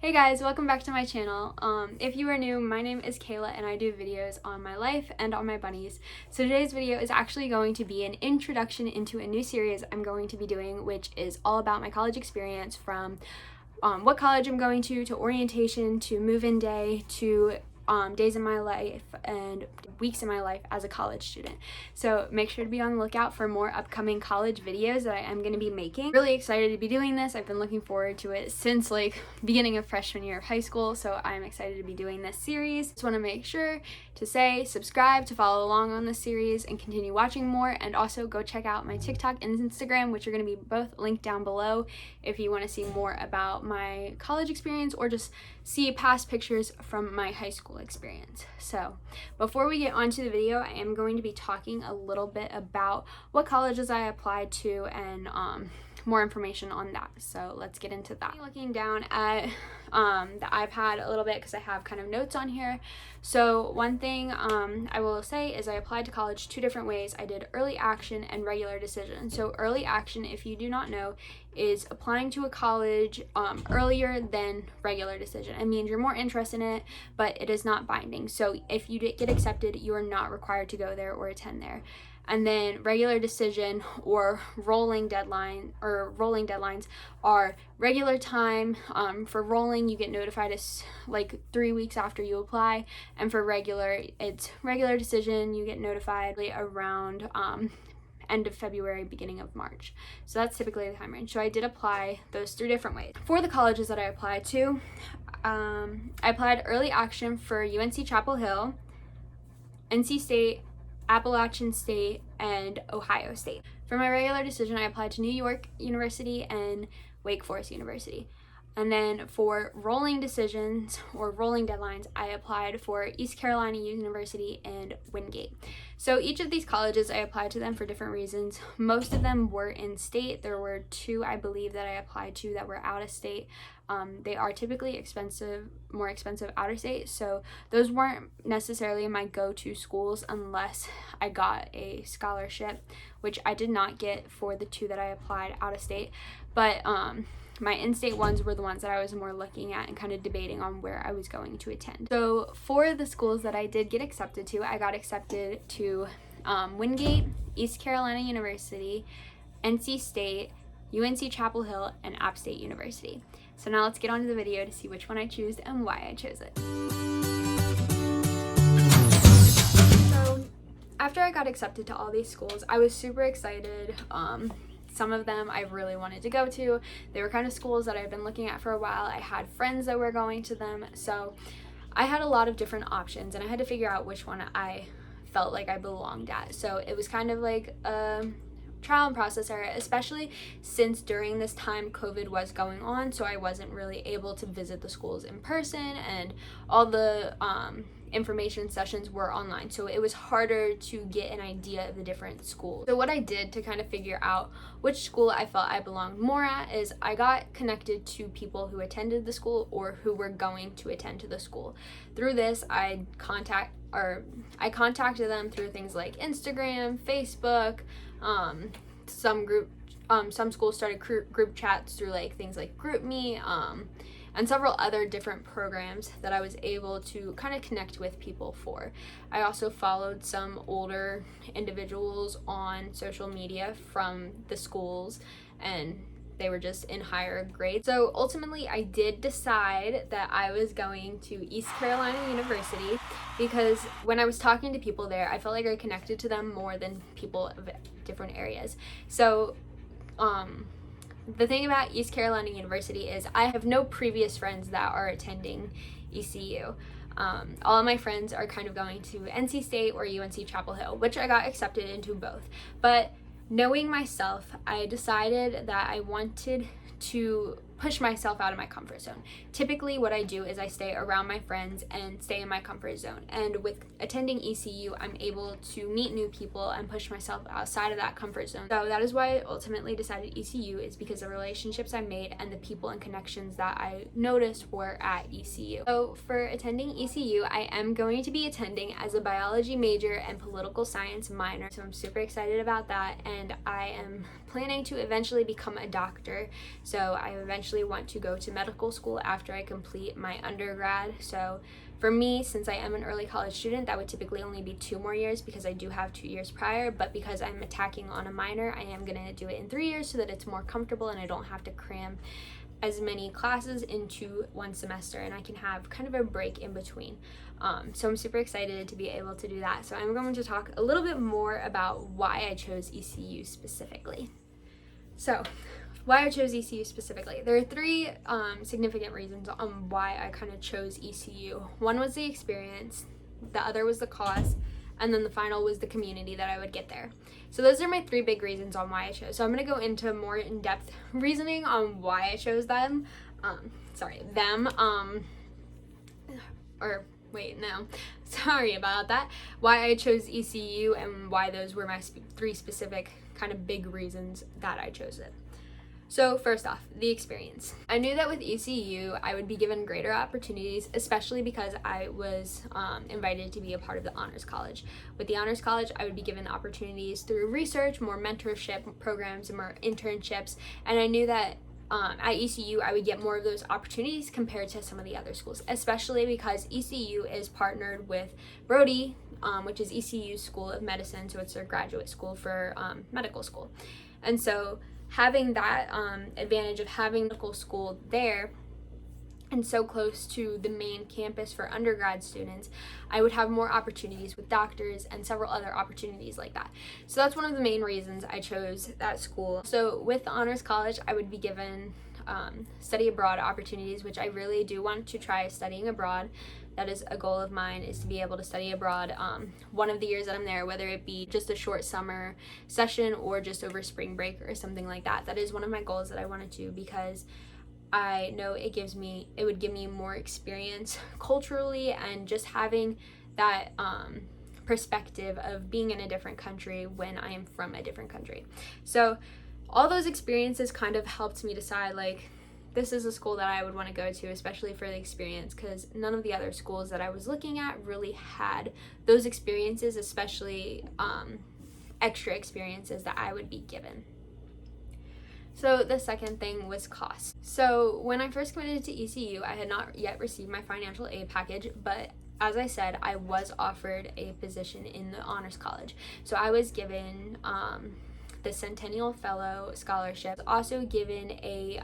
Hey guys, welcome back to my channel. If you are new, my name is Kayla and I do videos on my life and on my bunnies. So today's video is actually going to be an introduction into a new series I'm going to be doing, which is all about my college experience from what college I'm going to orientation, to move-in day, to days in my life and weeks in my life as a college student. So make sure to be on the lookout for more upcoming college videos that I am going to be making. Really excited to be doing this. I've been looking forward to it since like beginning of freshman year of high school, so I'm excited to be doing this series. Just want to make sure to say subscribe to follow along on this series and continue watching more, and also go check out my TikTok and Instagram, which are going to be both linked down below if you want to see more about my college experience or just see past pictures from my high school experience. So before we get onto the video, I am going to be talking a little bit about what colleges I applied to and more information on that. So let's get into that. Looking down at the iPad a little bit because I have kind of notes on here. So one thing I will say is I applied to college two different ways. I did early action and regular decision. So early action, if you do not know, is applying to a college earlier than regular decision. It means you're more interested in it, but it is not binding. So if you get accepted, you are not required to go there or attend there. And then regular decision or rolling deadlines are regular time. For rolling, you get notified as like 3 weeks after you apply, and for regular, it's regular decision, you get notified around end of February, beginning of March. So that's typically the time range. So I did apply those three different ways. For the colleges that I applied to, I applied early action for UNC Chapel Hill, NC State, Appalachian State, and Ohio State. For my regular decision, I applied to New York University and Wake Forest University. And then for rolling decisions or rolling deadlines, I applied for East Carolina University and Wingate. So each of these colleges, I applied to them for different reasons. Most of them were in state. There were two, I believe, that I applied to that were out of state. They are typically more expensive out of state. So those weren't necessarily my go-to schools unless I got a scholarship, which I did not get for the two that I applied out of state. But my in-state ones were the ones that I was more looking at and kind of debating on where I was going to attend. So for the schools that I did get accepted to, I got accepted to Wingate, East Carolina University, NC State, UNC Chapel Hill, and App State University. So now let's get on to the video to see which one I chose and why I chose it. So after I got accepted to all these schools, I was super excited. Some of them I really wanted to go to. They were kind of schools that I've been looking at for a while. I had friends that were going to them. So I had a lot of different options and I had to figure out which one I felt like I belonged at. So it was kind of like a trial and process era, especially since during this time COVID was going on. So I wasn't really able to visit the schools in person, and all the information sessions were online, so it was harder to get an idea of the different schools. So what I did to kind of figure out which school I felt I belonged more at is I got connected to people who attended the school or who were going to attend to the school. Through this, I contacted them through things like Instagram, Facebook, some schools started group chats through like things like GroupMe, and several other different programs that I was able to kind of connect with people for. I also followed some older individuals on social media from the schools, and they were just in higher grades. So ultimately I did decide that I was going to East Carolina University because when I was talking to people there, I felt like I connected to them more than people of different areas. So the thing about East Carolina University is I have no previous friends that are attending ECU. All of my friends are kind of going to NC State or UNC Chapel Hill, which I got accepted into both. But knowing myself, I decided that I wanted to push myself out of my comfort zone. Typically what I do is I stay around my friends and stay in my comfort zone. And with attending ECU, I'm able to meet new people and push myself outside of that comfort zone. So that is why I ultimately decided ECU, is because of the relationships I made and the people and connections that I noticed were at ECU. So for attending ECU, I am going to be attending as a biology major and political science minor. So I'm super excited about that, and I am planning to eventually become a doctor. So I eventually eventually want to go to medical school after I complete my undergrad. So for me, since I am an early college student, that would typically only be 2 more years because I do have 2 years prior, but because I'm attacking on a minor, I am going to do it in 3 years so that it's more comfortable and I don't have to cram as many classes into one semester, and I can have kind of a break in between. So I'm super excited to be able to do that. So I'm going to talk a little bit more about why I chose ECU specifically. So why I chose ECU specifically. There are 3 significant reasons on why I kind of chose ECU. One was the experience, the other was the cost, and then the final was the community that I would get there. So those are my 3 big reasons on why I chose. So I'm going to go into more in-depth reasoning on why I chose them. Sorry about that. Why I chose ECU and why those were my 3 specific kind of big reasons that I chose it. So first off, the experience. I knew that with ECU, I would be given greater opportunities, especially because I was invited to be a part of the Honors College. With the Honors College, I would be given opportunities through research, more mentorship programs, and more internships, and I knew that at ECU, I would get more of those opportunities compared to some of the other schools, especially because ECU is partnered with Brody, which is ECU's School of Medicine, so it's their graduate school for medical school. And so having that advantage of having medical school there and so close to the main campus for undergrad students, I would have more opportunities with doctors and several other opportunities like that. So that's one of the main reasons I chose that school. So with the Honors College, I would be given study abroad opportunities, which I really do want to try studying abroad. That is a goal of mine, is to be able to study abroad one of the years that I'm there, whether it be just a short summer session or just over spring break or something like that. That is one of my goals that I want to do, because I know it would give me more experience culturally, and just having that perspective of being in a different country when I am from a different country. So all those experiences kind of helped me decide, like, this is a school that I would want to go to, especially for the experience, because none of the other schools that I was looking at really had those experiences, especially extra experiences that I would be given. So the second thing was cost. So when I first committed to ECU, I had not yet received my financial aid package, but as I said, I was offered a position in the Honors College. So I was given the Centennial Fellow Scholarship, also given a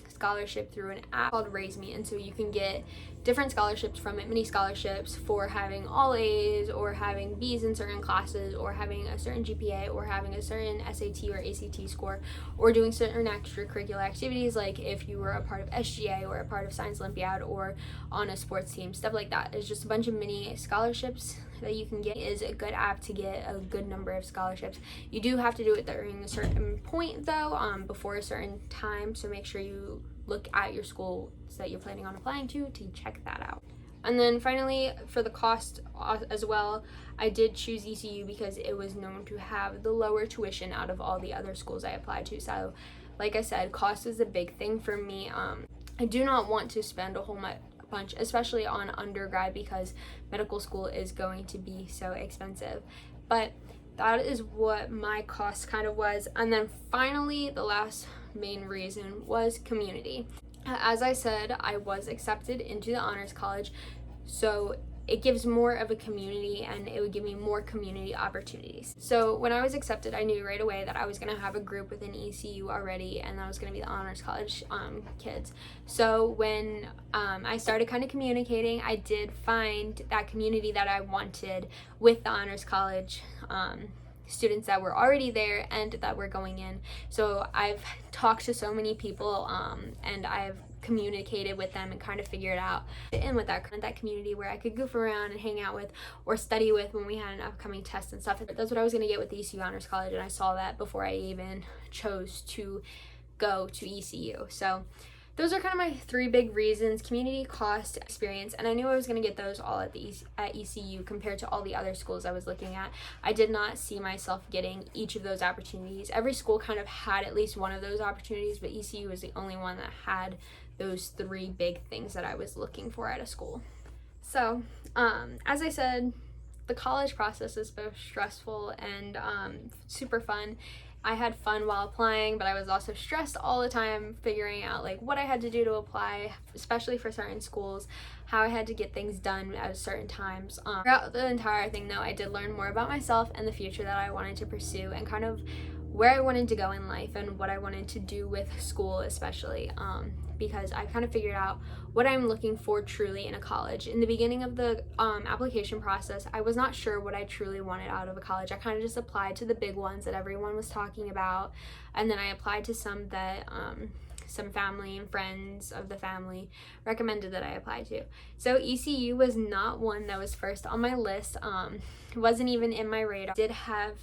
scholarship through an app called Raise Me, and so you can get different scholarships from it, mini scholarships for having all A's or having B's in certain classes or having a certain GPA or having a certain SAT or ACT score, or doing certain extracurricular activities, like if you were a part of SGA or a part of Science Olympiad or on a sports team, stuff like that. It's just a bunch of mini scholarships that you can get. It is a good app to get a good number of scholarships. You do have to do it during a certain point though, before a certain time, so make sure you look at your school that you're planning on applying to check that out. And then finally, for the cost as well, I did choose ECU because it was known to have the lower tuition out of all the other schools I applied to. So like I said, cost is a big thing for me. I do not want to spend a whole bunch, especially on undergrad, because medical school is going to be so expensive. But that is what my cost kind of was. And then finally, the last main reason was community. As I said, I was accepted into the Honors College, so it gives more of a community, and it would give me more community opportunities. So when I was accepted, I knew right away that I was going to have a group within ECU already, and that was going to be the Honors College kids. So when I started kind of communicating, I did find that community that I wanted with the Honors College students that were already there and that were going in. So I've talked to so many people and I've communicated with them and kind of figured out in with that community where I could goof around and hang out with or study with when we had an upcoming test and stuff. That's what I was going to get with the ECU Honors College, and I saw that before I even chose to go to ECU. So those are kind of my 3 big reasons: community, cost, experience, and I knew I was going to get those all at ECU compared to all the other schools I was looking at. I did not see myself getting each of those opportunities. Every school kind of had at least one of those opportunities, but ECU was the only one that had those 3 big things that I was looking for at a school. So, as I said, the college process is both stressful and super fun. I had fun while applying, but I was also stressed all the time figuring out like what I had to do to apply, especially for certain schools, how I had to get things done at certain times. Throughout the entire thing though, I did learn more about myself and the future that I wanted to pursue, and kind of where I wanted to go in life and what I wanted to do with school, especially because I kind of figured out what I'm looking for truly in a college. In the beginning of the application process, I was not sure what I truly wanted out of a college. I kind of just applied to the big ones that everyone was talking about, and then I applied to some that some family and friends of the family recommended that I apply to. So ECU was not one that was first on my list. It wasn't even in my radar. I did have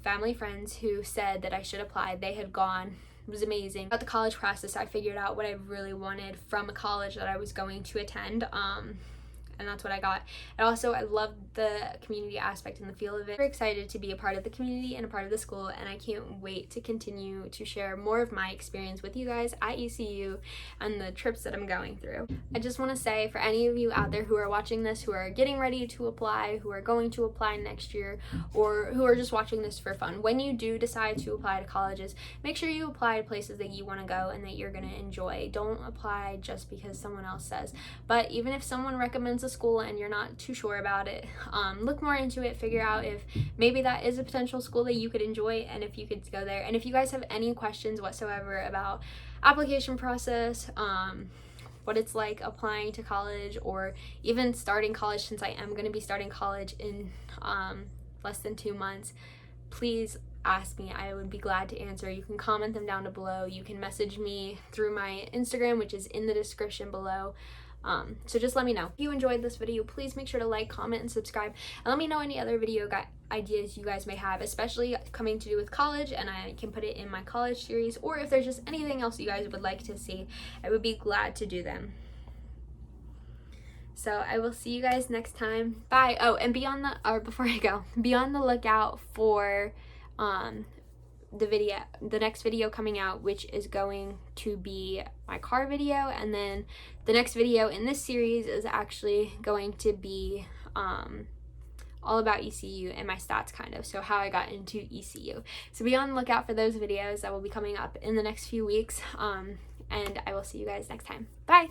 family friends who said that I should apply. They had gone. It was amazing. Throughout the college process, I figured out what I really wanted from a college that I was going to attend, and that's what I got. And also, I loved the community aspect and the feel of it. I'm very excited to be a part of the community and a part of the school, and I can't wait to continue to share more of my experience with you guys at ECU and the trips that I'm going through. I just want to say, for any of you out there who are watching this, who are getting ready to apply, who are going to apply next year, or who are just watching this for fun, when you do decide to apply to colleges, make sure you apply to places that you want to go and that you're going to enjoy. Don't apply just because someone else says. But even if someone recommends a school and you're not too sure about it, look more into it, figure out if maybe that is a potential school that you could enjoy and if you could go there. And if you guys have any questions whatsoever about application process, what it's like applying to college, or even starting college, since I am going to be starting college in less than 2 months, please ask me. I would be glad to answer. You can comment them down below. You can message me through my Instagram, which is in the description below. So just let me know. If you enjoyed this video, please make sure to like, comment, and subscribe, and let me know any other video ideas you guys may have, especially coming to do with college, and I can put it in my college series, or if there's just anything else you guys would like to see, I would be glad to do them. So I will see you guys next time. Bye. Oh, and before I go, be on the lookout for the next video coming out, which is going to be my car video, and then the next video in this series is actually going to be all about ECU and my stats, kind of, so how I got into ECU. So be on the lookout for those videos that will be coming up in the next few weeks, and I will see you guys next time. Bye.